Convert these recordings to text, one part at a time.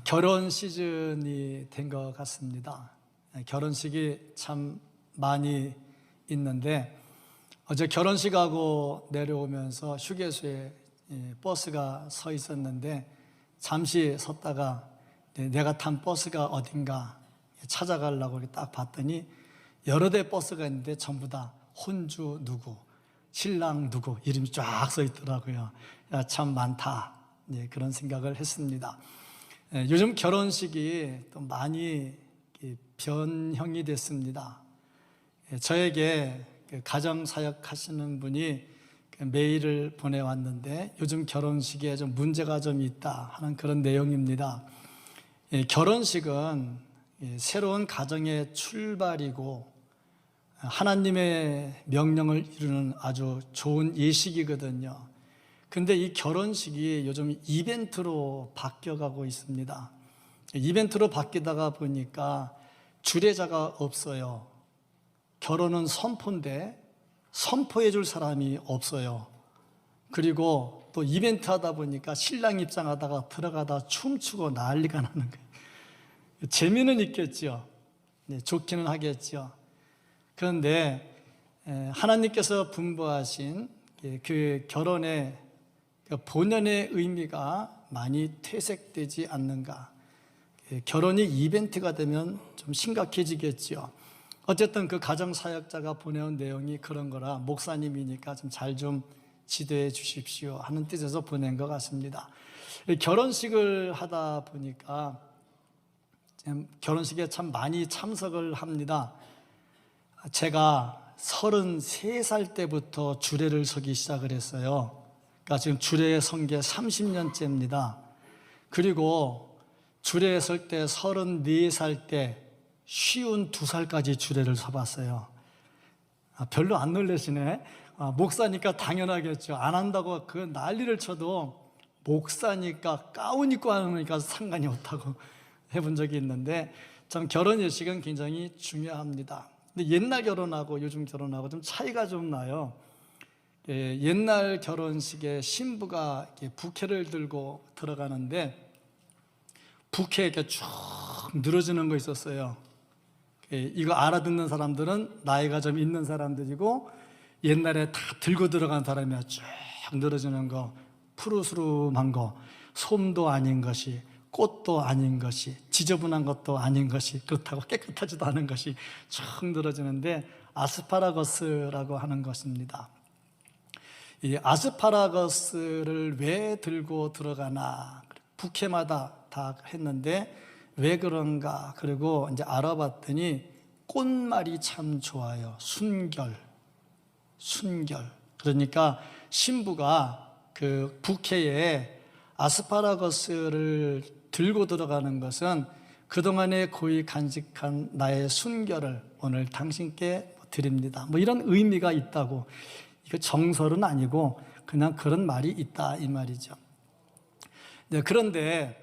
결혼 시즌이 된 것 같습니다. 결혼식이 참 많이 있는데 어제 결혼식하고 내려오면서 휴게소에 버스가 서 있었는데 잠시 섰다가 내가 탄 버스가 어딘가 찾아가려고 딱 봤더니 여러 대 버스가 있는데 전부 다 혼주 누구, 신랑 누구 이름이 쫙 써 있더라고요. 야, 참 많다. 그런 생각을 했습니다. 요즘 결혼식이 또 많이 변형이 됐습니다. 저에게 가정사역 하시는 분이 메일을 보내왔는데 요즘 결혼식에 좀 문제가 좀 있다 하는 그런 내용입니다. 결혼식은 새로운 가정의 출발이고 하나님의 명령을 이루는 아주 좋은 예식이거든요. 근데 이 결혼식이 요즘 이벤트로 바뀌어가고 있습니다. 이벤트로 바뀌다가 보니까 주례자가 없어요. 결혼은 선포인데 선포해 줄 사람이 없어요. 그리고 또 이벤트 하다 보니까 신랑 입장하다가 들어가다 춤추고 난리가 나는 거예요. 재미는 있겠죠. 좋기는 하겠죠. 그런데 하나님께서 분부하신 그 결혼의 본연의 의미가 많이 퇴색되지 않는가. 결혼이 이벤트가 되면 좀 심각해지겠죠. 어쨌든 그 가정사역자가 보내온 내용이 그런 거라 목사님이니까 좀 잘 좀 지도해 주십시오 하는 뜻에서 보낸 것 같습니다. 결혼식을 하다 보니까 결혼식에 참 많이 참석을 합니다. 제가 33살 때부터 주례를 서기 시작을 했어요. 그러니까 지금 주례에 선 게 30년째입니다. 그리고 주례에 설 때 34살 때 52살까지 주례를 서봤어요. 별로 안 놀라시네. 목사니까 당연하겠죠. 안 한다고 그 난리를 쳐도 목사니까 가운 입고 하니까 상관이 없다고 해본 적이 있는데 참 결혼 예식은 굉장히 중요합니다. 근데 옛날 결혼하고 요즘 결혼하고 좀 차이가 좀 나요. 옛날 결혼식에 신부가 부케를 들고 들어가는데 부케 이렇게 쭉 늘어지는 거 있었어요. 이거 알아듣는 사람들은 나이가 좀 있는 사람들이고 옛날에 다 들고 들어간 사람이 쭉 늘어지는 거, 푸르스름한 거, 솜도 아닌 것이, 꽃도 아닌 것이, 지저분한 것도 아닌 것이, 그렇다고 깨끗하지도 않은 것이 쭉 늘어지는데 아스파라거스라고 하는 것입니다. 이 아스파라거스를 왜 들고 들어가나 부케마다 다 했는데 왜 그런가. 그리고 이제 알아봤더니 꽃말이 참 좋아요. 순결. 그러니까 신부가 그 부케에 아스파라거스를 들고 들어가는 것은 그동안에 고이 간직한 나의 순결을 오늘 당신께 드립니다. 뭐 이런 의미가 있다고. 이거 정설은 아니고 그냥 그런 말이 있다 이 말이죠. 그런데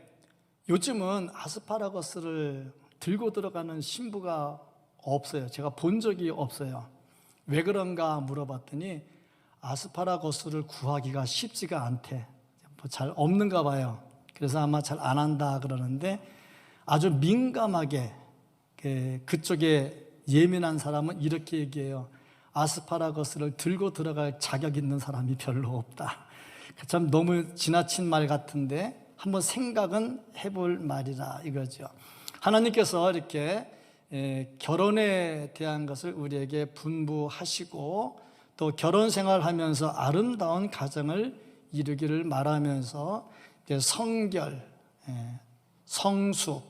요즘은 아스파라거스를 들고 들어가는 신부가 없어요. 제가 본 적이 없어요. 왜 그런가 물어봤더니 아스파라거스를 구하기가 쉽지가 않대. 잘 없는가 봐요. 그래서 아마 잘 안 한다 그러는데 아주 민감하게 그쪽에 예민한 사람은 이렇게 얘기해요. 아스파라거스를 들고 들어갈 자격 있는 사람이 별로 없다. 참 너무 지나친 말 같은데 한번 생각은 해볼 말이라 이거죠. 하나님께서 이렇게 결혼에 대한 것을 우리에게 분부하시고 또 결혼 생활하면서 아름다운 가정을 이루기를 말하면서 성결, 성숙,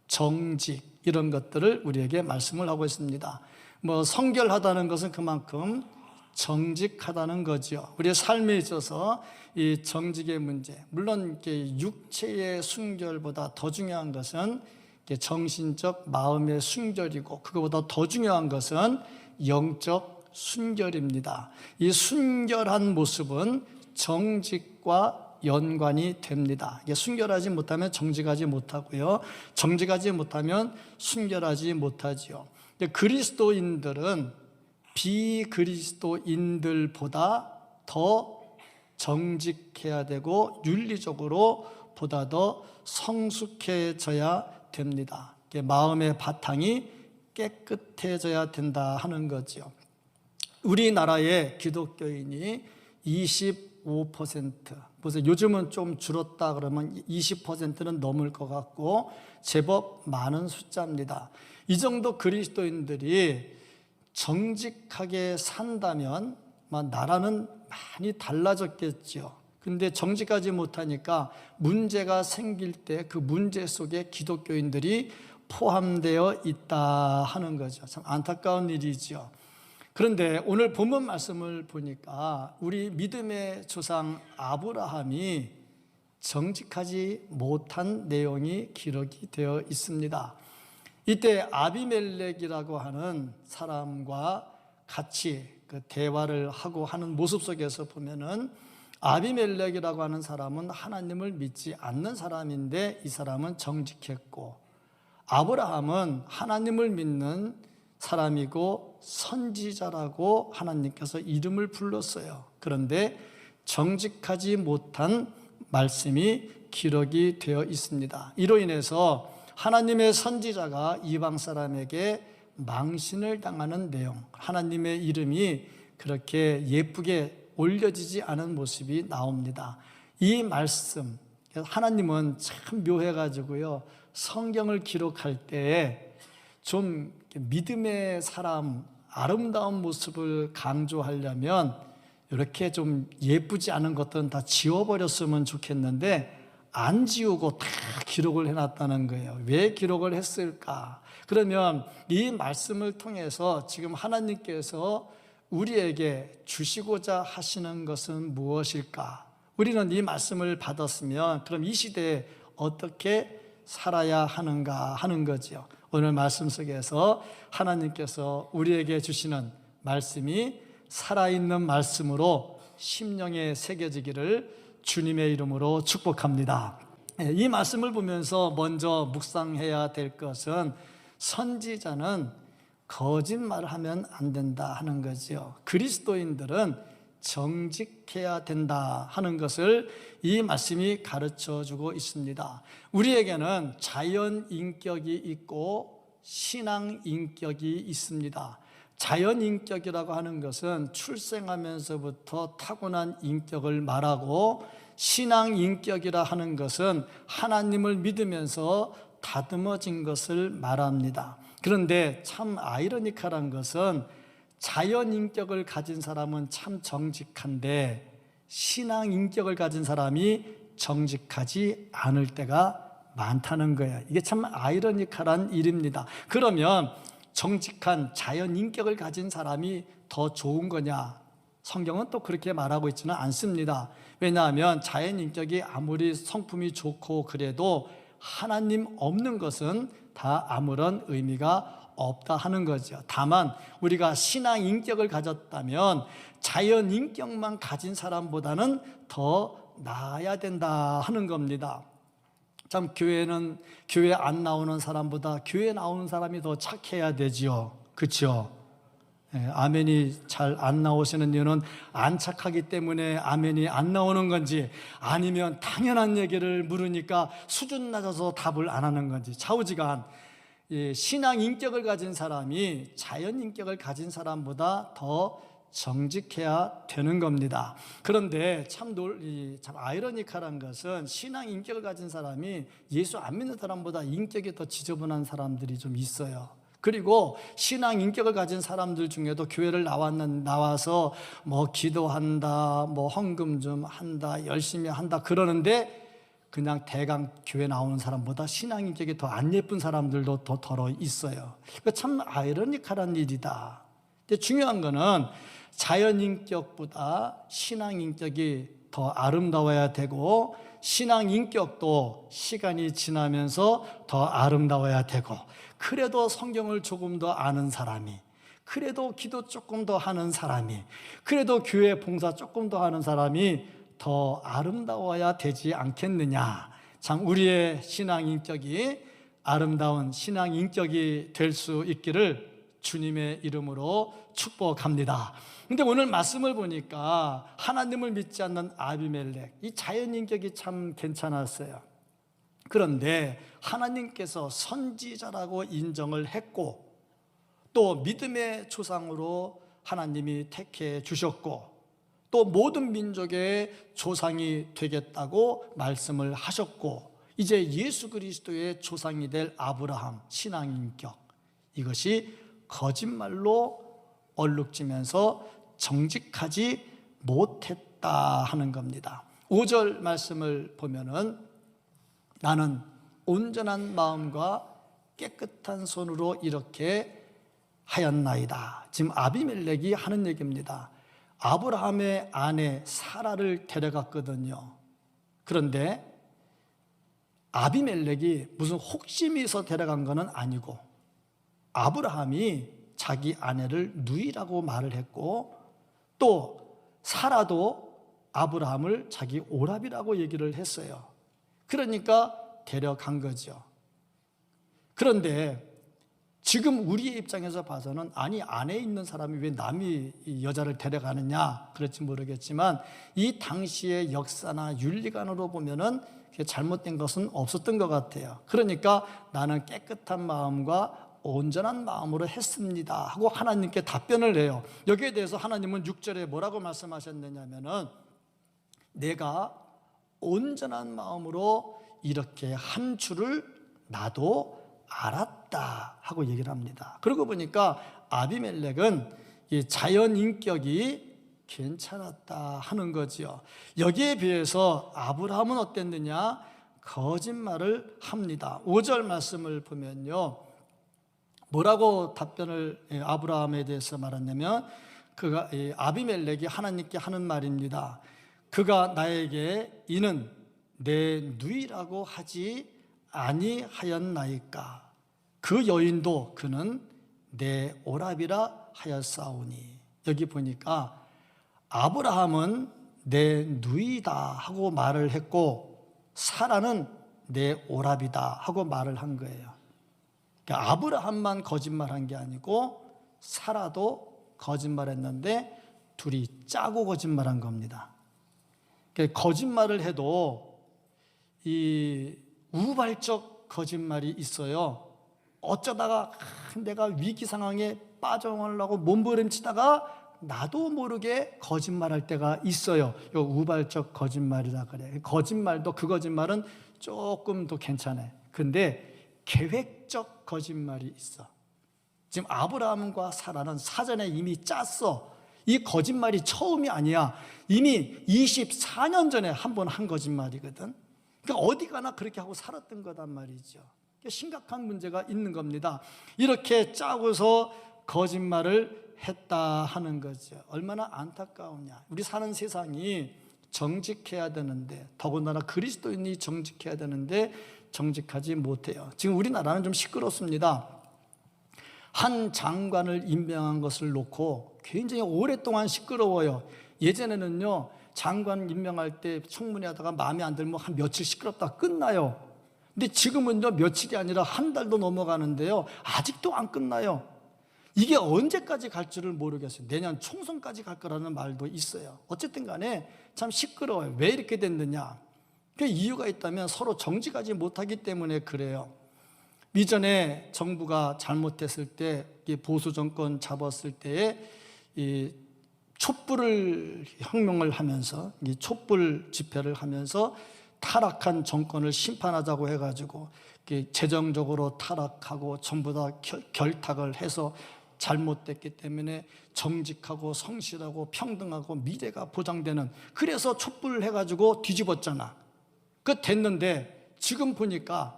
정직 이런 것들을 우리에게 말씀을 하고 있습니다. 뭐 성결하다는 것은 그만큼 정직하다는 거죠. 우리의 삶에 있어서 이 정직의 문제, 물론 육체의 순결보다 더 중요한 것은 정신적 마음의 순결이고 그것보다 더 중요한 것은 영적 순결입니다. 이 순결한 모습은 정직과 연관이 됩니다. 순결하지 못하면 정직하지 못하고요. 정직하지 못하면 순결하지 못하지요. 그리스도인들은 비그리스도인들보다 더 정직해야 되고 윤리적으로 보다 더 성숙해져야 됩니다. 마음의 바탕이 깨끗해져야 된다 하는 거죠. 우리나라의 기독교인이 25%, 보세요. 요즘은 좀 줄었다 그러면 20%는 넘을 것 같고 제법 많은 숫자입니다. 이 정도 그리스도인들이 정직하게 산다면 나라는 많이 달라졌겠죠. 근데 정직하지 못하니까 문제가 생길 때 그 문제 속에 기독교인들이 포함되어 있다 하는 거죠. 참 안타까운 일이죠. 그런데 오늘 본문 말씀을 보니까 우리 믿음의 조상 아브라함이 정직하지 못한 내용이 기록이 되어 있습니다. 이때 아비멜렉이라고 하는 사람과 같이 그 대화를 하고 하는 모습 속에서 보면은 아비멜렉이라고 하는 사람은 하나님을 믿지 않는 사람인데 이 사람은 정직했고, 아브라함은 하나님을 믿는 사람이고 선지자라고 하나님께서 이름을 불렀어요. 그런데 정직하지 못한 말씀이 기록이 되어 있습니다. 이로 인해서 하나님의 선지자가 이방 사람에게 망신을 당하는 내용, 하나님의 이름이 그렇게 예쁘게 올려지지 않은 모습이 나옵니다. 이 말씀, 하나님은 참 묘해가지고요, 성경을 기록할 때에 좀 믿음의 사람, 아름다운 모습을 강조하려면 이렇게 좀 예쁘지 않은 것들은 다 지워버렸으면 좋겠는데 안 지우고 다 기록을 해놨다는 거예요. 왜 기록을 했을까? 그러면 이 말씀을 통해서 지금 하나님께서 우리에게 주시고자 하시는 것은 무엇일까? 우리는 이 말씀을 받았으면 그럼 이 시대에 어떻게 살아야 하는가 하는 거죠. 오늘 말씀 속에서 하나님께서 우리에게 주시는 말씀이 살아있는 말씀으로 심령에 새겨지기를 주님의 이름으로 축복합니다. 이 말씀을 보면서 먼저 묵상해야 될 것은 선지자는 거짓말을 하면 안 된다 하는 거죠. 그리스도인들은 정직해야 된다 하는 것을 이 말씀이 가르쳐 주고 있습니다. 우리에게는 자연 인격이 있고 신앙 인격이 있습니다. 자연 인격이라고 하는 것은 출생하면서부터 타고난 인격을 말하고, 신앙 인격이라 하는 것은 하나님을 믿으면서 다듬어진 것을 말합니다. 그런데 참 아이러니컬한 것은 자연 인격을 가진 사람은 참 정직한데 신앙 인격을 가진 사람이 정직하지 않을 때가 많다는 거예요. 이게 참 아이러니컬한 일입니다. 그러면 정직한 자연 인격을 가진 사람이 더 좋은 거냐? 성경은 또 그렇게 말하고 있지는 않습니다. 왜냐하면 자연 인격이 아무리 성품이 좋고 그래도 하나님 없는 것은 다 아무런 의미가 없다 하는 거죠. 다만 우리가 신앙 인격을 가졌다면 자연 인격만 가진 사람보다는 더 나아야 된다 하는 겁니다. 참 교회 안 나오는 사람보다 교회 나오는 사람이 더 착해야 되지요. 그렇죠? 아멘이 잘 안 나오시는 이유는 안 착하기 때문에 아멘이 안 나오는 건지, 아니면 당연한 얘기를 물으니까 수준 낮아서 답을 안 하는 건지, 좌우지간 신앙 인격을 가진 사람이 자연 인격을 가진 사람보다 더 정직해야 되는 겁니다. 그런데 참 아이러니컬한 것은 신앙 인격을 가진 사람이 예수 안 믿는 사람보다 인격이 더 지저분한 사람들이 좀 있어요. 그리고 신앙 인격을 가진 사람들 중에도 교회를 나와서 뭐 기도한다, 뭐 헌금 좀 한다, 열심히 한다 그러는데 그냥 대강 교회 나오는 사람보다 신앙 인격이 더 안 예쁜 사람들도 더 덜어 있어요. 참 아이러니컬한 일이다. 근데 중요한 거는 자연 인격보다 신앙 인격이 더 아름다워야 되고, 신앙 인격도 시간이 지나면서 더 아름다워야 되고, 그래도 성경을 조금 더 아는 사람이, 그래도 기도 조금 더 하는 사람이, 그래도 교회 봉사 조금 더 하는 사람이 더 아름다워야 되지 않겠느냐. 참 우리의 신앙 인격이 아름다운 신앙 인격이 될 수 있기를 주님의 이름으로 축복합니다. 근데 오늘 말씀을 보니까 하나님을 믿지 않는 아비멜렉, 이 자연 인격이 참 괜찮았어요. 그런데 하나님께서 선지자라고 인정을 했고 또 믿음의 조상으로 하나님이 택해 주셨고 또 모든 민족의 조상이 되겠다고 말씀을 하셨고 이제 예수 그리스도의 조상이 될 아브라함 신앙인격, 이것이 거짓말로 얼룩지면서 정직하지 못했다 하는 겁니다. 5절 말씀을 보면은 나는 온전한 마음과 깨끗한 손으로 이렇게 하였나이다. 지금 아비멜렉이 하는 얘기입니다. 아브라함의 아내 사라를 데려갔거든요. 그런데 아비멜렉이 무슨 혹심이 있어 데려간 것은 아니고 아브라함이 자기 아내를 누이라고 말을 했고 또 사라도 아브라함을 자기 오라비라고 얘기를 했어요. 그러니까 데려간 거죠. 그런데 지금 우리의 입장에서 봐서는 아니 안에 있는 사람이 왜 남이 이 여자를 데려가느냐 그럴지 모르겠지만 이 당시의 역사나 윤리관으로 보면은 잘못된 것은 없었던 것 같아요. 그러니까 나는 깨끗한 마음과 온전한 마음으로 했습니다 하고 하나님께 답변을 해요. 여기에 대해서 하나님은 6절에 뭐라고 말씀하셨느냐면은 내가 온전한 마음으로 이렇게 한 줄을 나도 알았다 하고 얘기를 합니다. 그러고 보니까 아비멜렉은 이 자연 인격이 괜찮았다 하는 거지요. 여기에 비해서 아브라함은 어땠느냐? 거짓말을 합니다. 5절 말씀을 보면요, 뭐라고 답변을 아브라함에 대해서 말했냐면 그가 아비멜렉이 하나님께 하는 말입니다. 그가 나에게 이는 내 누이라고 하지 아니하였나이까? 그 여인도 그는 내 오라비라 하였사오니. 여기 보니까 아브라함은 내 누이다 하고 말을 했고 사라는 내 오라비다 하고 말을 한 거예요. 그러니까 아브라함만 거짓말한 게 아니고 사라도 거짓말했는데 둘이 짜고 거짓말한 겁니다. 그러니까 거짓말을 해도 이 우발적 거짓말이 있어요. 어쩌다가 내가 위기 상황에 빠져나가려고 몸부림치다가 나도 모르게 거짓말할 때가 있어요. 이거 우발적 거짓말이라 그래. 거짓말도 그 거짓말은 조금 더 괜찮아요. 근데 계획적 거짓말이 있어. 지금 아브라함과 사라는 사전에 이미 짰어. 이 거짓말이 처음이 아니야. 이미 24년 전에 한 번 한 거짓말이거든. 그러니까 어디 가나 그렇게 하고 살았던 거단 말이죠. 심각한 문제가 있는 겁니다. 이렇게 짜고서 거짓말을 했다 하는 거죠. 얼마나 안타까우냐. 우리 사는 세상이 정직해야 되는데, 더군다나 그리스도인이 정직해야 되는데 정직하지 못해요. 지금 우리나라는 좀 시끄럽습니다. 한 장관을 임명한 것을 놓고 굉장히 오랫동안 시끄러워요. 예전에는요, 장관 임명할 때 청문회 하다가 마음에 안 들면 한 며칠 시끄럽다 끝나요. 근데 지금은요, 며칠이 아니라 한 달도 넘어가는데요, 아직도 안 끝나요. 이게 언제까지 갈 줄을 모르겠어요. 내년 총선까지 갈 거라는 말도 있어요. 어쨌든 간에 참 시끄러워요. 왜 이렇게 됐느냐? 그 이유가 있다면 서로 정직하지 못하기 때문에 그래요. 이전에 정부가 잘못했을 때, 보수 정권 잡았을 때에 이 촛불을 혁명을 하면서, 이 촛불 집회를 하면서 타락한 정권을 심판하자고 해가지고 재정적으로 타락하고 전부 다 결탁을 해서 잘못됐기 때문에 정직하고 성실하고 평등하고 미래가 보장되는, 그래서 촛불을 해가지고 뒤집었잖아. 그 됐는데 지금 보니까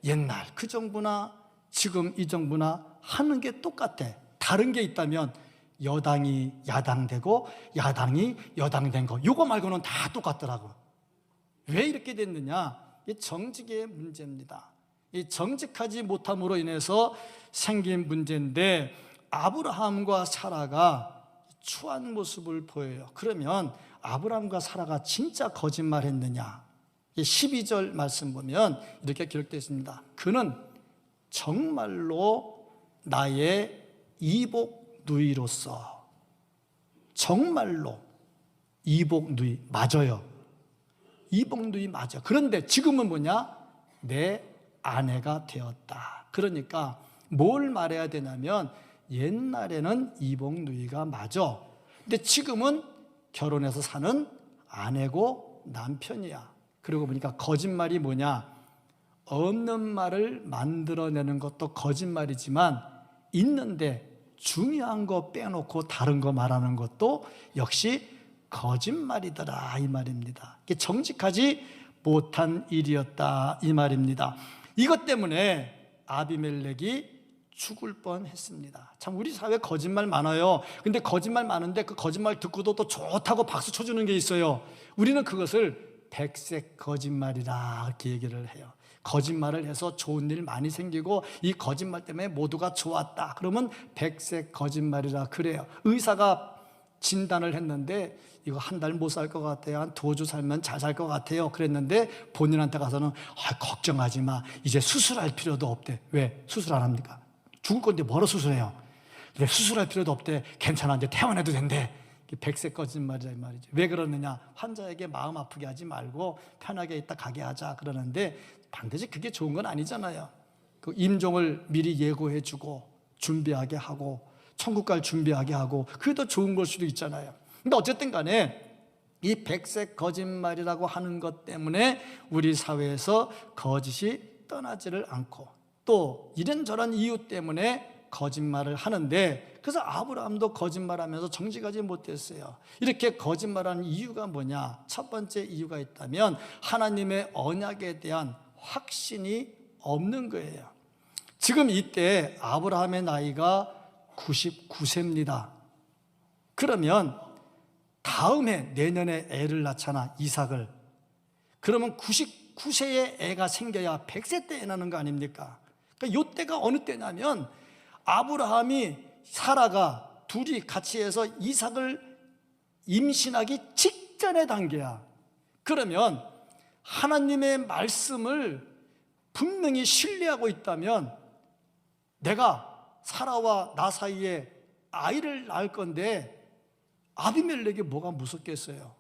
옛날 그 정부나 지금 이 정부나 하는 게 똑같아. 다른 게 있다면 여당이 야당되고 야당이 여당된 거, 이거 말고는 다 똑같더라고. 왜 이렇게 됐느냐? 이 정직의 문제입니다. 이 정직하지 못함으로 인해서 생긴 문제인데, 아브라함과 사라가 추한 모습을 보여요. 그러면 아브라함과 사라가 진짜 거짓말했느냐? 12절 말씀 보면 이렇게 기록되어 있습니다. 그는 정말로 나의 이복 누이로서, 정말로 이복 누이 맞아요. 이복 누이 맞아. 그런데 지금은 뭐냐? 내 아내가 되었다. 그러니까 뭘 말해야 되냐면 옛날에는 이복누이가 맞아. 근데 지금은 결혼해서 사는 아내고 남편이야. 그러고 보니까 거짓말이 뭐냐? 없는 말을 만들어내는 것도 거짓말이지만 있는데 중요한 거 빼놓고 다른 거 말하는 것도 역시 거짓말이더라 이 말입니다. 정직하지 못한 일이었다 이 말입니다. 이것 때문에 아비멜렉이 죽을 뻔했습니다. 참 우리 사회 거짓말 많아요. 근데 거짓말 많은데 그 거짓말 듣고도 또 좋다고 박수 쳐주는 게 있어요. 우리는 그것을 백색 거짓말이라 이렇게 얘기를 해요. 거짓말을 해서 좋은 일 많이 생기고 이 거짓말 때문에 모두가 좋았다 그러면 백색 거짓말이라 그래요. 의사가 진단을 했는데 이거 한 달 못 살 것 같아요. 한 2주 살면 잘 살 것 같아요. 그랬는데 본인한테 가서는 걱정하지 마. 이제 수술할 필요도 없대. 왜? 수술 안 합니까? 죽을 건데 뭐로 수술해요? 근데 수술할 필요도 없대. 괜찮아. 이제 퇴원해도 된대. 백색 거짓말이라 이 말이죠. 왜 그러느냐? 환자에게 마음 아프게 하지 말고 편하게 있다 가게 하자 그러는데 반드시 그게 좋은 건 아니잖아요. 그 임종을 미리 예고해 주고 준비하게 하고 천국 갈 준비하게 하고 그게 더 좋은 걸 수도 있잖아요. 근데 어쨌든 간에 이 백색 거짓말이라고 하는 것 때문에 우리 사회에서 거짓이 떠나지를 않고 또 이런저런 이유 때문에 거짓말을 하는데 그래서 아브라함도 거짓말하면서 정직하지 못했어요. 이렇게 거짓말하는 이유가 뭐냐? 첫 번째 이유가 있다면 하나님의 언약에 대한 확신이 없는 거예요. 지금 이때 아브라함의 나이가 99세입니다. 그러면 다음해 내년에 애를 낳잖아, 이삭을. 그러면 99세에 애가 생겨야 100세 때 애 낳는 거 아닙니까? 그러니까 이때가 어느 때냐면 아브라함이 사라가 둘이 같이 해서 이삭을 임신하기 직전의 단계야. 그러면 하나님의 말씀을 분명히 신뢰하고 있다면 내가 사라와 나 사이에 아이를 낳을 건데 아비멜렉이 뭐가 무섭겠어요?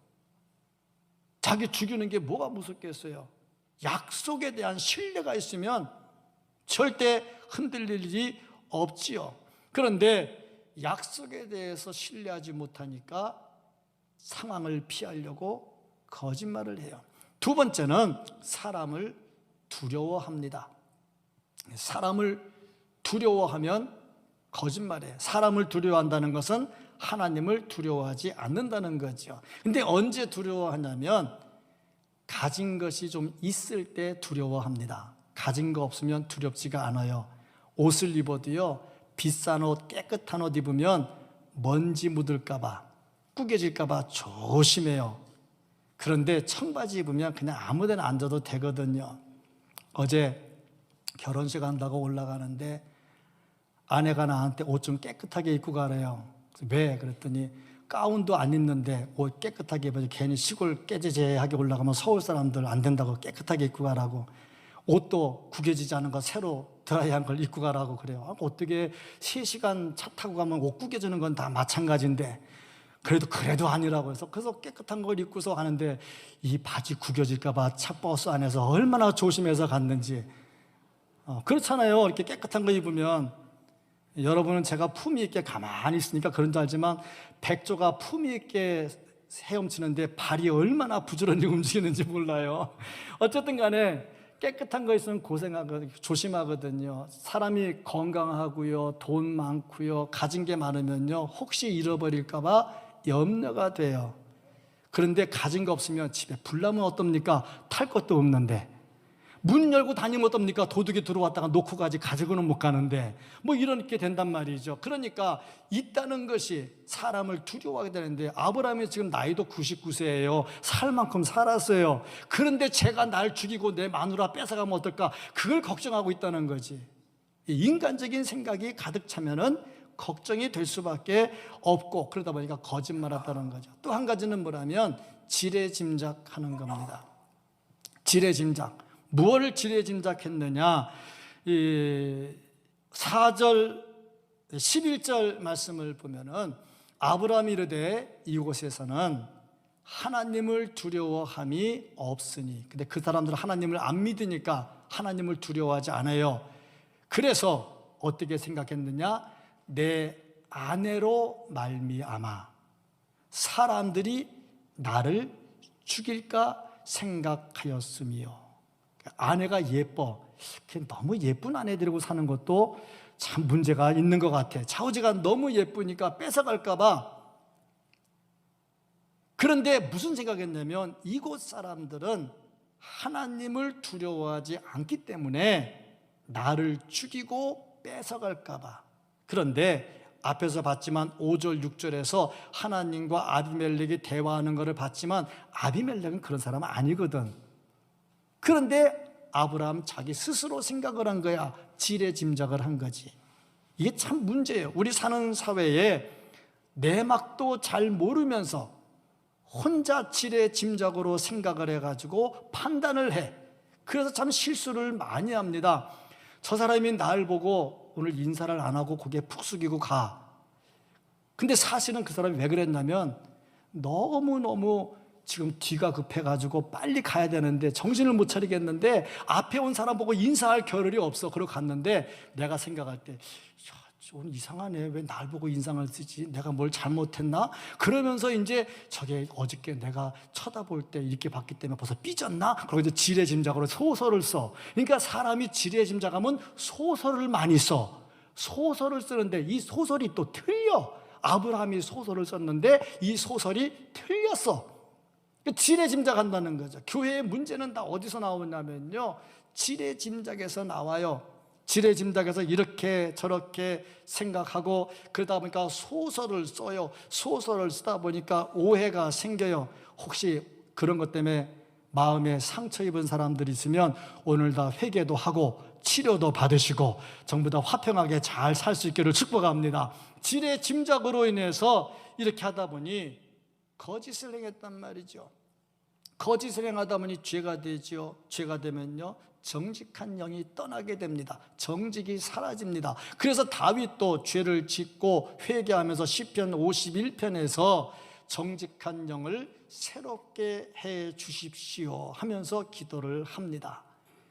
자기 죽이는 게 뭐가 무섭겠어요? 약속에 대한 신뢰가 있으면 절대 흔들릴 일이 없지요. 그런데 약속에 대해서 신뢰하지 못하니까 상황을 피하려고 거짓말을 해요. 두 번째는 사람을 두려워합니다. 사람을 두려워하면 거짓말이에요. 사람을 두려워한다는 것은 하나님을 두려워하지 않는다는 거죠. 근데 언제 두려워하냐면 가진 것이 좀 있을 때 두려워합니다. 가진 거 없으면 두렵지가 않아요. 옷을 입어도요, 비싼 옷, 깨끗한 옷 입으면 먼지 묻을까 봐, 구겨질까 봐 조심해요. 그런데 청바지 입으면 그냥 아무 데나 앉아도 되거든요. 어제 결혼식 한다고 올라가는데 아내가 나한테 옷 좀 깨끗하게 입고 가래요. 왜? 그랬더니 가운도 안 입는데 옷 깨끗하게 입어서 괜히 시골 깨재재하게 올라가면 서울 사람들 안 된다고 깨끗하게 입고 가라고, 옷도 구겨지지 않은 거 새로 드라이한 걸 입고 가라고 그래요. 어떻게 3시간 차 타고 가면 옷 구겨지는 건 다 마찬가지인데 그래도 아니라고 해서 그래서 깨끗한 걸 입고서 가는데 이 바지 구겨질까 봐 차 버스 안에서 얼마나 조심해서 갔는지. 그렇잖아요. 이렇게 깨끗한 거 입으면. 여러분은 제가 품위 있게 가만히 있으니까 그런 줄 알지만 백조가 품위 있게 헤엄치는데 발이 얼마나 부지런히 움직이는지 몰라요. 어쨌든 간에 깨끗한 거 있으면 조심하거든요. 사람이 건강하고요, 돈 많고요, 가진 게 많으면요, 혹시 잃어버릴까 봐 염려가 돼요. 그런데 가진 거 없으면 집에 불 나면 어떻습니까? 탈 것도 없는데. 문 열고 다니면 어떻습니까? 도둑이 들어왔다가 놓고 가지 가지고는 못 가는데 뭐 이렇게 된단 말이죠. 그러니까 있다는 것이 사람을 두려워하게 되는데 아브라함이 지금 나이도 99세예요. 살 만큼 살았어요. 그런데 제가 날 죽이고 내 마누라 뺏어가면 어떨까? 그걸 걱정하고 있다는 거지. 인간적인 생각이 가득 차면은 걱정이 될 수밖에 없고 그러다 보니까 거짓말한다는 거죠. 또 한 가지는 뭐라면 지레짐작하는 겁니다. 지레짐작. 무엇을 지레짐작했느냐? 4절 11절 말씀을 보면은 아브라함이 이르되 이곳에서는 하나님을 두려워함이 없으니. 근데 그 사람들은 하나님을 안 믿으니까 하나님을 두려워하지 않아요. 그래서 어떻게 생각했느냐? 내 아내로 말미암아 사람들이 나를 죽일까 생각하였으며. 아내가 예뻐. 너무 예쁜 아내 데리고 사는 것도 참 문제가 있는 것 같아. 자우지가 너무 예쁘니까 뺏어갈까 봐. 그런데 무슨 생각했냐면 이곳 사람들은 하나님을 두려워하지 않기 때문에 나를 죽이고 뺏어갈까 봐. 그런데 앞에서 봤지만 5절 6절에서 하나님과 아비멜렉이 대화하는 것을 봤지만 아비멜렉은 그런 사람은 아니거든. 그런데 아브라함 자기 스스로 생각을 한 거야. 지레짐작을 한 거지. 이게 참 문제예요. 우리 사는 사회에 내막도 잘 모르면서 혼자 지레짐작으로 생각을 해가지고 판단을 해. 그래서 참 실수를 많이 합니다. 저 사람이 날 보고 오늘 인사를 안 하고 고개 푹 숙이고 가. 근데 사실은 그 사람이 왜 그랬냐면 너무너무 지금 뒤가 급해가지고 빨리 가야 되는데 정신을 못 차리겠는데 앞에 온 사람 보고 인사할 겨를이 없어. 그러고 갔는데 내가 생각할 때 좀 이상하네. 왜 날 보고 인상을 쓰지? 내가 뭘 잘못했나? 그러면서 이제 저게 어저께 내가 쳐다볼 때 이렇게 봤기 때문에 벌써 삐졌나? 그러고 이제 지레짐작으로 소설을 써. 그러니까 사람이 지레짐작하면 소설을 많이 써. 소설을 쓰는데 이 소설이 또 틀려. 아브라함이 소설을 썼는데 이 소설이 틀렸어. 지레짐작한다는 거죠. 교회의 문제는 다 어디서 나오냐면요, 지레짐작에서 나와요. 지레짐작에서 이렇게 저렇게 생각하고 그러다 보니까 소설을 써요. 소설을 쓰다 보니까 오해가 생겨요. 혹시 그런 것 때문에 마음에 상처 입은 사람들이 있으면 오늘 다 회개도 하고 치료도 받으시고 전부 다 화평하게 잘 살 수 있기를 축복합니다. 지레짐작으로 인해서 이렇게 하다 보니 거짓을 행했단 말이죠. 거짓을 행하다 보니 죄가 되죠. 죄가 되면요, 정직한 영이 떠나게 됩니다. 정직이 사라집니다. 그래서 다윗도 죄를 짓고 회개하면서 시편 51편에서 정직한 영을 새롭게 해 주십시오 하면서 기도를 합니다.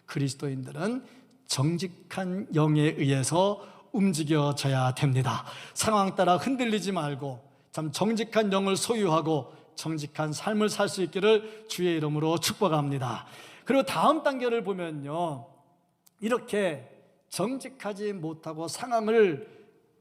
그리스도인들은 정직한 영에 의해서 움직여져야 됩니다. 상황 따라 흔들리지 말고 참 정직한 영을 소유하고 정직한 삶을 살 수 있기를 주의 이름으로 축복합니다. 그리고 다음 단계를 보면요, 이렇게 정직하지 못하고 상황을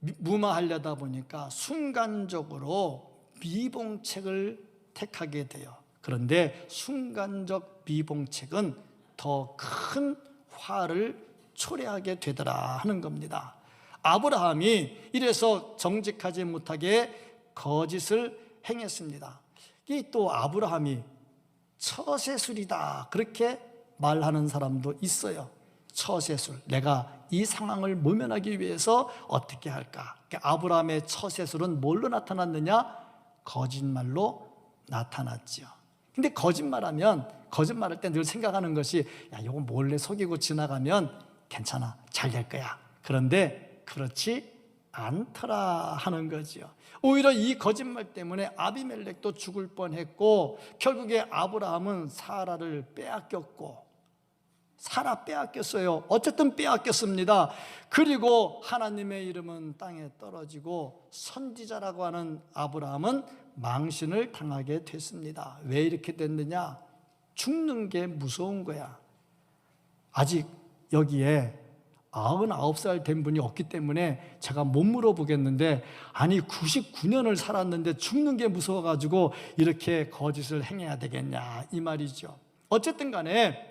무마하려다 보니까 순간적으로 미봉책을 택하게 돼요. 그런데 순간적 미봉책은 더 큰 화를 초래하게 되더라 하는 겁니다. 아브라함이 이래서 정직하지 못하게 거짓을 행했습니다. 이 또 아브라함이 처세술이다 그렇게 말하는 사람도 있어요. 처세술, 내가 이 상황을 모면하기 위해서 어떻게 할까? 아브라함의 처세술은 뭘로 나타났느냐? 거짓말로 나타났죠. 근데 거짓말할 때 늘 생각하는 것이, 야, 이거 몰래 속이고 지나가면 괜찮아, 잘 될 거야. 그런데 그렇지 않더라 하는 거죠. 오히려 이 거짓말 때문에 아비멜렉도 죽을 뻔했고 결국에 아브라함은 사라를 빼앗겼고, 사라 빼앗겼어요. 어쨌든 빼앗겼습니다. 그리고 하나님의 이름은 땅에 떨어지고 선지자라고 하는 아브라함은 망신을 당하게 됐습니다. 왜 이렇게 됐느냐? 죽는 게 무서운 거야. 아직 여기에 99살 된 분이 없기 때문에 제가 못 물어보겠는데, 아니 99년을 살았는데 죽는 게 무서워가지고 이렇게 거짓을 행해야 되겠냐 이 말이죠. 어쨌든 간에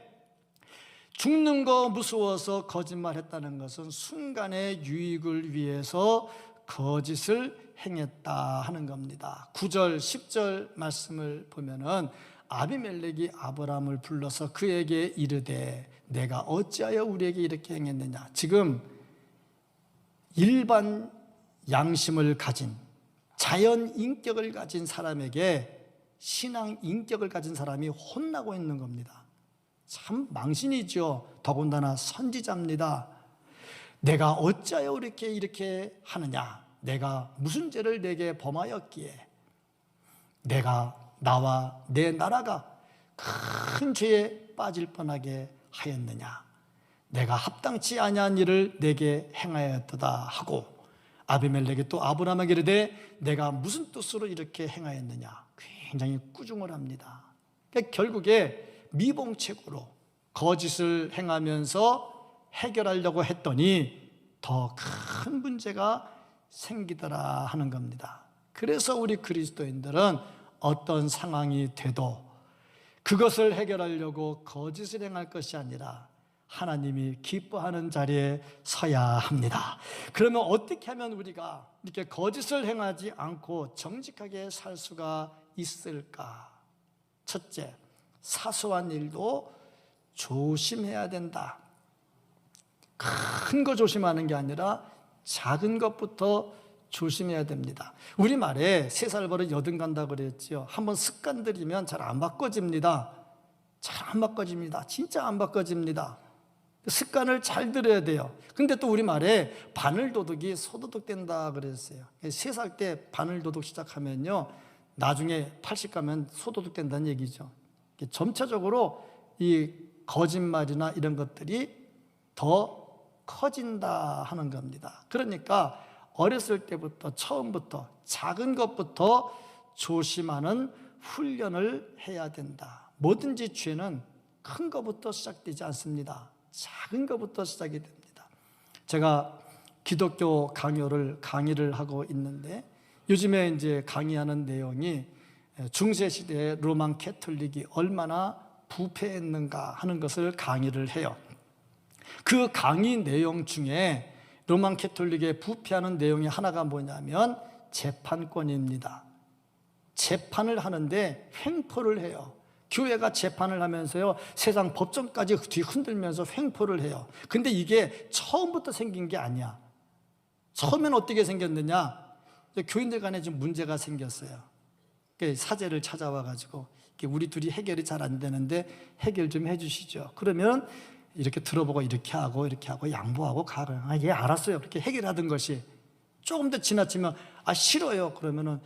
죽는 거 무서워서 거짓말했다는 것은 순간의 유익을 위해서 거짓을 행했다 하는 겁니다. 9절 10절 말씀을 보면은 아비멜렉이 아브라함을 불러서 그에게 이르되 내가 어찌하여 우리에게 이렇게 행했느냐. 지금 일반 양심을 가진, 자연 인격을 가진 사람에게 신앙 인격을 가진 사람이 혼나고 있는 겁니다. 참 망신이죠. 더군다나 선지자입니다. 내가 어찌하여 이렇게 하느냐. 내가 무슨 죄를 내게 범하였기에 내가 나와 내 나라가 큰 죄에 빠질 뻔하게 하였느냐? 내가 합당치 아니한 일을 내게 행하였도다 하고, 아비멜렉이 또 아브라함에게 이르되 내가 무슨 뜻으로 이렇게 행하였느냐? 굉장히 꾸중을 합니다. 그러니까 결국에 미봉책으로 거짓을 행하면서 해결하려고 했더니 더 큰 문제가 생기더라 하는 겁니다. 그래서 우리 그리스도인들은 어떤 상황이 돼도 그것을 해결하려고 거짓을 행할 것이 아니라 하나님이 기뻐하는 자리에 서야 합니다. 그러면 어떻게 하면 우리가 이렇게 거짓을 행하지 않고 정직하게 살 수가 있을까? 첫째, 사소한 일도 조심해야 된다. 큰 거 조심하는 게 아니라 작은 것부터 조심해야 됩니다. 우리말에 3살 버릇 여든 간다 그랬지요. 한번 습관 들이면 잘 안 바꿔집니다. 잘 안 바꿔집니다. 진짜 안 바꿔집니다. 습관을 잘 들여야 돼요. 근데 또 우리말에 바늘도둑이 소도둑 된다 그랬어요. 3살 때 바늘도둑 시작하면요, 나중에 80 가면 소도둑 된다는 얘기죠. 점차적으로 이 거짓말이나 이런 것들이 더 커진다 하는 겁니다. 그러니까 어렸을 때부터 처음부터 작은 것부터 조심하는 훈련을 해야 된다. 뭐든지 죄는 큰 것부터 시작되지 않습니다. 작은 것부터 시작이 됩니다. 제가 기독교 강의를 하고 있는데, 요즘에 이제 강의하는 내용이 중세 시대의 로만 캐톨릭이 얼마나 부패했는가 하는 것을 강의를 해요. 그 강의 내용 중에 로만 캐톨릭의 부패하는 내용이 하나가 뭐냐면 재판권입니다. 재판을 하는데 횡포를 해요. 교회가 재판을 하면서요, 세상 법정까지 뒤흔들면서 횡포를 해요. 근데 이게 처음부터 생긴 게 아니야. 처음엔 어떻게 생겼느냐? 교인들 간에 좀 문제가 생겼어요. 사제를 찾아와가지고 우리 둘이 해결이 잘 안 되는데 해결 좀 해주시죠. 그러면 이렇게 들어보고 이렇게 하고 양보하고 가라. 예, 알았어요. 그렇게 해결하던 것이 조금 더 지나치면 싫어요. 그러면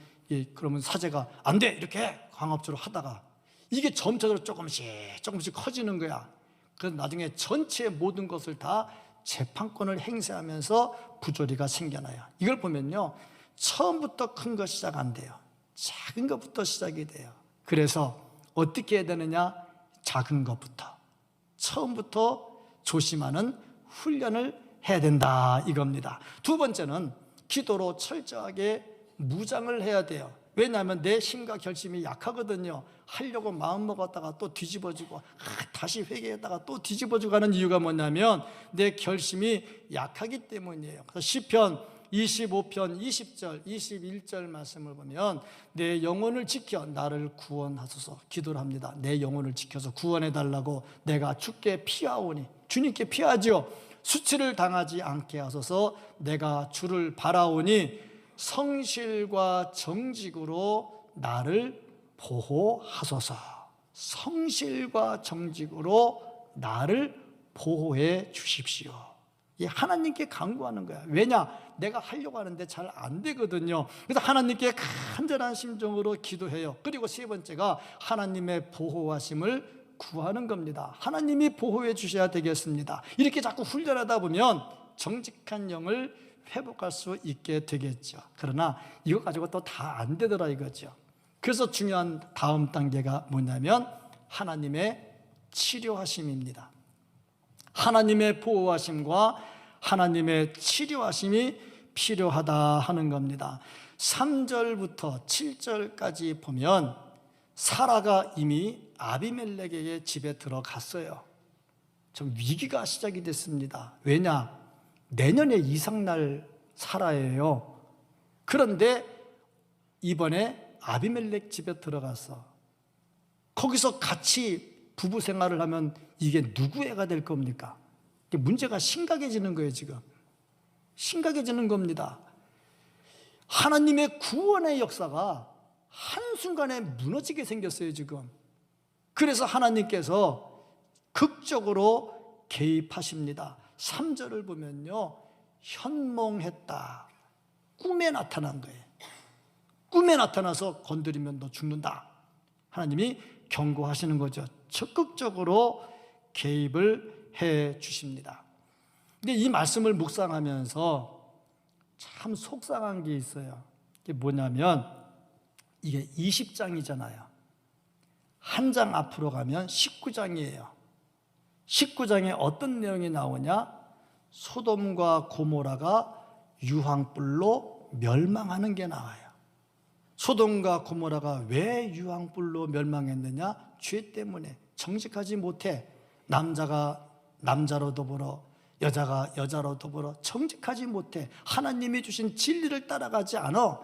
사제가 안 돼, 이렇게 강압적으로 하다가 이게 점차적으로 조금씩 커지는 거야. 그래서 나중에 전체 모든 것을 다 재판권을 행사하면서 부조리가 생겨나요. 이걸 보면요, 처음부터 큰 거 시작 안 돼요. 작은 것부터 시작이 돼요. 그래서 어떻게 해야 되느냐? 작은 것부터, 처음부터 조심하는 훈련을 해야 된다 이겁니다. 두 번째는 기도로 철저하게 무장을 해야 돼요. 왜냐하면 내 힘과 결심이 약하거든요. 하려고 마음먹었다가 또 뒤집어지고, 다시 회개했다가 또 뒤집어지고 하는 이유가 뭐냐면 내 결심이 약하기 때문이에요. 그래서 시편 25편 20절 21절 말씀을 보면 내 영혼을 지켜 나를 구원하소서 기도를 합니다. 내 영혼을 지켜서 구원해달라고 내가 주께 피하오니, 주님께 피하지요. 수치를 당하지 않게 하소서. 내가 주를 바라오니 성실과 정직으로 나를 보호하소서. 성실과 정직으로 나를 보호해 주십시오. 이 하나님께 간구하는 거야. 왜냐? 내가 하려고 하는데 잘 안 되거든요. 그래서 하나님께 간절한 심정으로 기도해요. 그리고 세 번째가 하나님의 보호하심을 구하는 겁니다. 하나님이 보호해 주셔야 되겠습니다. 이렇게 자꾸 훈련하다 보면 정직한 영을 회복할 수 있게 되겠죠. 그러나 이거 가지고 또 다 안 되더라 이거죠. 그래서 중요한 다음 단계가 뭐냐면 하나님의 치료하심입니다. 하나님의 보호하심과 하나님의 치료하심이 필요하다 하는 겁니다. 3절부터 7절까지 보면 사라가 이미 아비멜렉의 집에 들어갔어요. 좀 위기가 시작이 됐습니다. 왜냐? 내년에 이삭날 사라예요. 그런데 이번에 아비멜렉 집에 들어가서 거기서 같이 부부 생활을 하면 이게 누구 애가 될 겁니까? 문제가 심각해지는 거예요. 지금 심각해지는 겁니다. 하나님의 구원의 역사가 한순간에 무너지게 생겼어요 지금. 그래서 하나님께서 극적으로 개입하십니다. 3절을 보면요, 현몽했다. 꿈에 나타난 거예요. 꿈에 나타나서 건드리면 너 죽는다. 하나님이 경고하시는 거죠. 적극적으로 개입을 해 주십니다. 근데 이 말씀을 묵상하면서 참 속상한 게 있어요. 이게 뭐냐면 이게 20장이잖아요. 한 장 앞으로 가면 19장이에요. 19장에 어떤 내용이 나오냐? 소돔과 고모라가 유황불로 멸망하는 게 나와요. 소돔과 고모라가 왜 유황불로 멸망했느냐? 죄 때문에 정직하지 못해 남자가 남자로 더불어 여자가 여자로 더불어 정직하지 못해 하나님이 주신 진리를 따라가지 않아.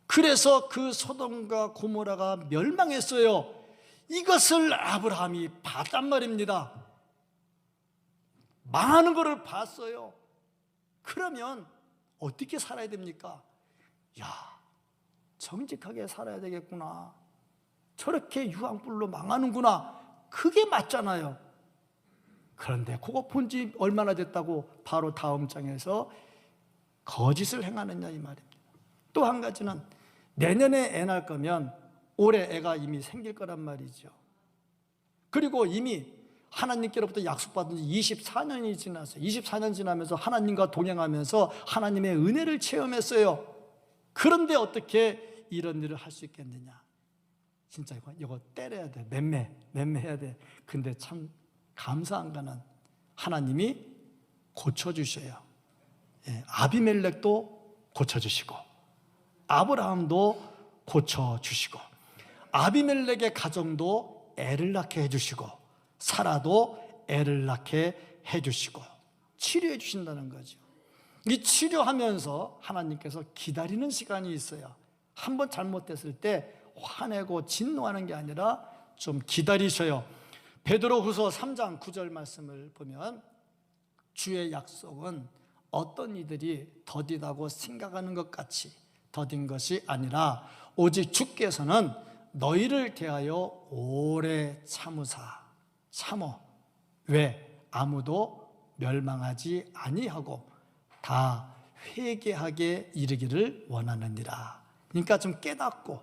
그래서 그 소돔과 고모라가 멸망했어요. 이것을 아브라함이 봤단 말입니다. 망하는 것을 봤어요. 그러면 어떻게 살아야 됩니까? 야, 정직하게 살아야 되겠구나. 저렇게 유황불로 망하는구나. 그게 맞잖아요. 그런데 그거 본 지 얼마나 됐다고 바로 다음 장에서 거짓을 행하느냐 이 말입니다. 또 한 가지는 내년에 애 낳을 거면 올해 애가 이미 생길 거란 말이죠. 그리고 이미 하나님께로부터 약속받은 지 24년이 지났어요. 24년 지나면서 하나님과 동행하면서 하나님의 은혜를 체험했어요. 그런데 어떻게 이런 일을 할 수 있겠느냐? 진짜 이거 때려야 돼. 맴매해야 돼. 근데 참 감사한 거는 하나님이 고쳐주셔요. 아비멜렉도 고쳐주시고 아브라함도 고쳐주시고 아비멜렉의 가정도 애를 낳게 해주시고 사라도 애를 낳게 해주시고 치료해 주신다는 거죠. 이 치료하면서 하나님께서 기다리는 시간이 있어요. 한번 잘못됐을 때 화내고 진노하는 게 아니라 좀 기다리셔요. 베드로후서 3장 9절 말씀을 보면 주의 약속은 어떤 이들이 더디다고 생각하는 것 같이 더딘 것이 아니라 오직 주께서는 너희를 대하여 오래 참어. 왜? 아무도 멸망하지 아니하고 다 회개하게 이르기를 원하느니라. 그러니까 좀 깨닫고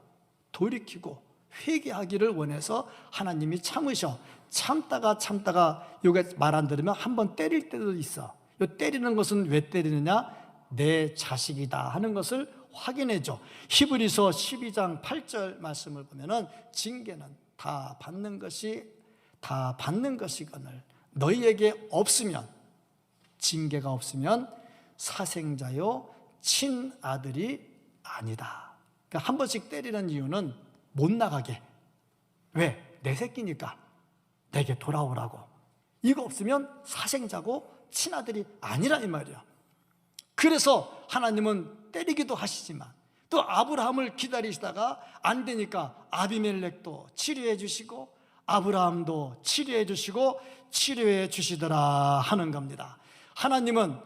돌이키고 회개하기를 원해서 하나님이 참으셔. 참다가 요게 말 안 들으면 한번 때릴 때도 있어. 요 때리는 것은 왜 때리느냐? 내 자식이다 하는 것을 확인해줘. 히브리서 12장 8절 말씀을 보면은 징계는 다 받는 것이거늘 너희에게 없으면, 징계가 없으면 사생자요 친아들이 아니다. 그러니까 한 번씩 때리는 이유는 못 나가게. 왜? 내 새끼니까 내게 돌아오라고. 이거 없으면 사생자고 친아들이 아니라 이 말이야. 그래서 하나님은 때리기도 하시지만 또 아브라함을 기다리시다가 안 되니까 아비멜렉도 치료해 주시고 아브라함도 치료해 주시고 치료해 주시더라 하는 겁니다. 하나님은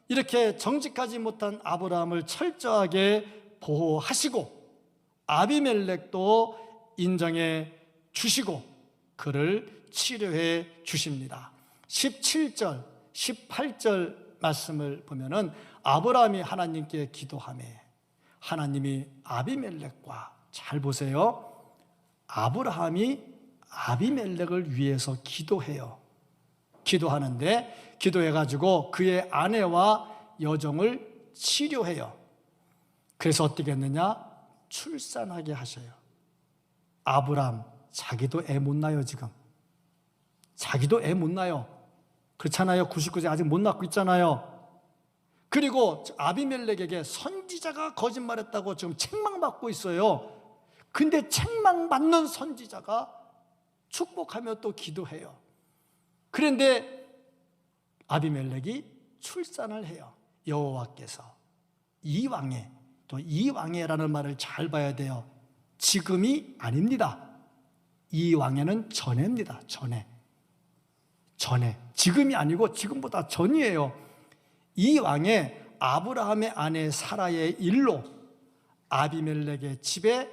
이렇게 정직하지 못한 아브라함을 철저하게 보호하시고 아비멜렉도 인정해 주시고 그를 치료해 주십니다. 17절, 18절 말씀을 보면은 아브라함이 하나님께 기도하매 하나님이 아비멜렉과, 잘 보세요, 아브라함이 아비멜렉을 위해서 기도해요. 기도하는데 기도해가지고 그의 아내와 여종을 치료해요. 그래서 어떻게 했느냐? 출산하게 하셔요. 아브라함 자기도 애 못 낳아요. 지금 자기도 애 못 낳아요. 그렇잖아요. 99세 아직 못 낳고 있잖아요. 그리고 아비멜렉에게 선지자가 거짓말했다고 지금 책망받고 있어요. 근데 책망받는 선지자가 축복하며 또 기도해요. 그런데 아비멜렉이 출산을 해요. 여호와께서 이왕에, 또 이왕에라는 말을 잘 봐야 돼요. 지금이 아닙니다. 이왕에는 전에입니다. 전에. 지금이 아니고 지금보다 전이에요. 이왕에 아브라함의 아내 사라의 일로 아비멜렉의 집에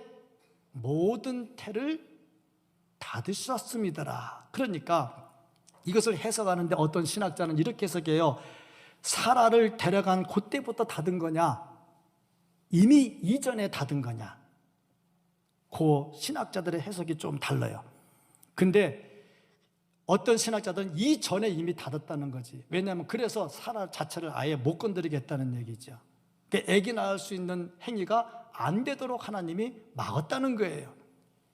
모든 태를 닫으셨습니다라. 그러니까 이것을 해석하는데 어떤 신학자는 이렇게 해석해요. 사라를 데려간 그때부터 닫은 거냐? 이미 이전에 닫은 거냐? 그 신학자들의 해석이 좀 달라요. 근데 어떤 신학자들은 이전에 이미 닫았다는 거지. 왜냐하면 그래서 사라 자체를 아예 못 건드리겠다는 얘기죠. 아기 낳을 수 있는 행위가 안 되도록 하나님이 막았다는 거예요.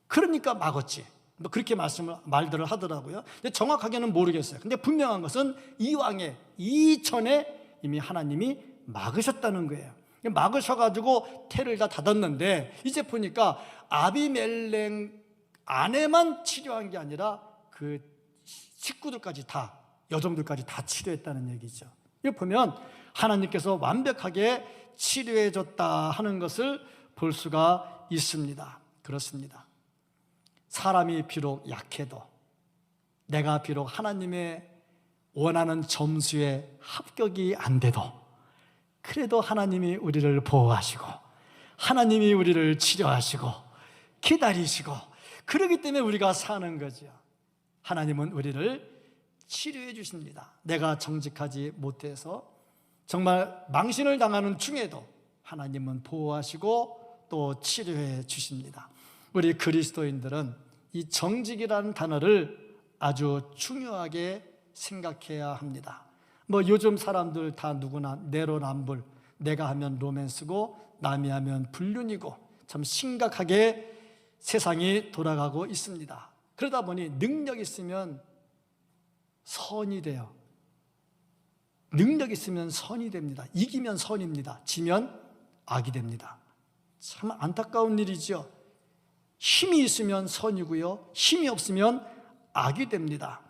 그러니까 막았지. 뭐 그렇게 말들을 하더라고요. 근데 정확하게는 모르겠어요. 근데 분명한 것은 이왕에 이전에 이미 하나님이 막으셨다는 거예요. 막으셔가지고 태를 다 닫았는데 이제 보니까 아비멜렉 아내만 치료한 게 아니라 그 식구들까지 다, 여종들까지 다 치료했다는 얘기죠. 이거 보면 하나님께서 완벽하게 치료해 줬다 하는 것을 볼 수가 있습니다. 그렇습니다. 사람이 비록 약해도, 내가 비록 하나님의 원하는 점수에 합격이 안 돼도, 그래도 하나님이 우리를 보호하시고 하나님이 우리를 치료하시고 기다리시고, 그러기 때문에 우리가 사는 거죠. 하나님은 우리를 치료해 주십니다. 내가 정직하지 못해서 정말 망신을 당하는 중에도 하나님은 보호하시고 또 치료해 주십니다. 우리 그리스도인들은 이 정직이라는 단어를 아주 중요하게 생각해야 합니다. 뭐 요즘 사람들 다 누구나 내로남불, 내가 하면 로맨스고 남이 하면 불륜이고, 참 심각하게 세상이 돌아가고 있습니다. 그러다 보니 능력 있으면 선이 돼요. 능력 있으면 선이 됩니다. 이기면 선입니다. 지면 악이 됩니다. 참 안타까운 일이죠. 힘이 있으면 선이고요, 힘이 없으면 악이 됩니다.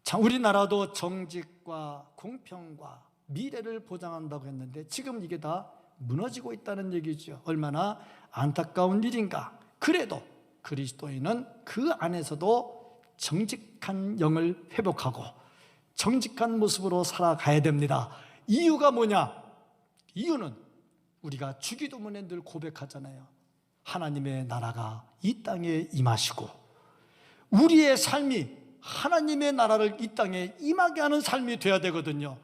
참 우리나라도 정직과 공평과 미래를 보장한다고 했는데 지금 이게 다 무너지고 있다는 얘기죠. 얼마나 안타까운 일인가. 그래도 그리스도인은 그 안에서도 정직한 영을 회복하고 정직한 모습으로 살아가야 됩니다. 이유가 뭐냐? 이유는 우리가 주기도문에 늘 고백하잖아요. 하나님의 나라가 이 땅에 임하시고, 우리의 삶이 하나님의 나라를 이 땅에 임하게 하는 삶이 돼야 되거든요.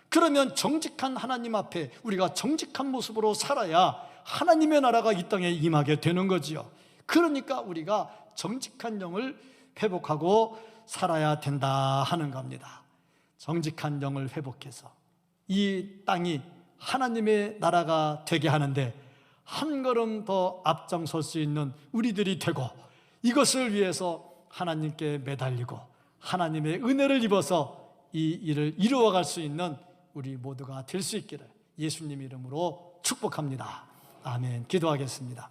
그러면 정직한 하나님 앞에 우리가 정직한 모습으로 살아야 하나님의 나라가 이 땅에 임하게 되는 거지요. 그러니까 우리가 정직한 영을 회복하고 살아야 된다 하는 겁니다. 정직한 영을 회복해서 이 땅이 하나님의 나라가 되게 하는데 한 걸음 더 앞장설 수 있는 우리들이 되고, 이것을 위해서 하나님께 매달리고 하나님의 은혜를 입어서 이 일을 이루어갈 수 있는 우리 모두가 될 수 있기를 예수님 이름으로 축복합니다. 아멘. 기도하겠습니다.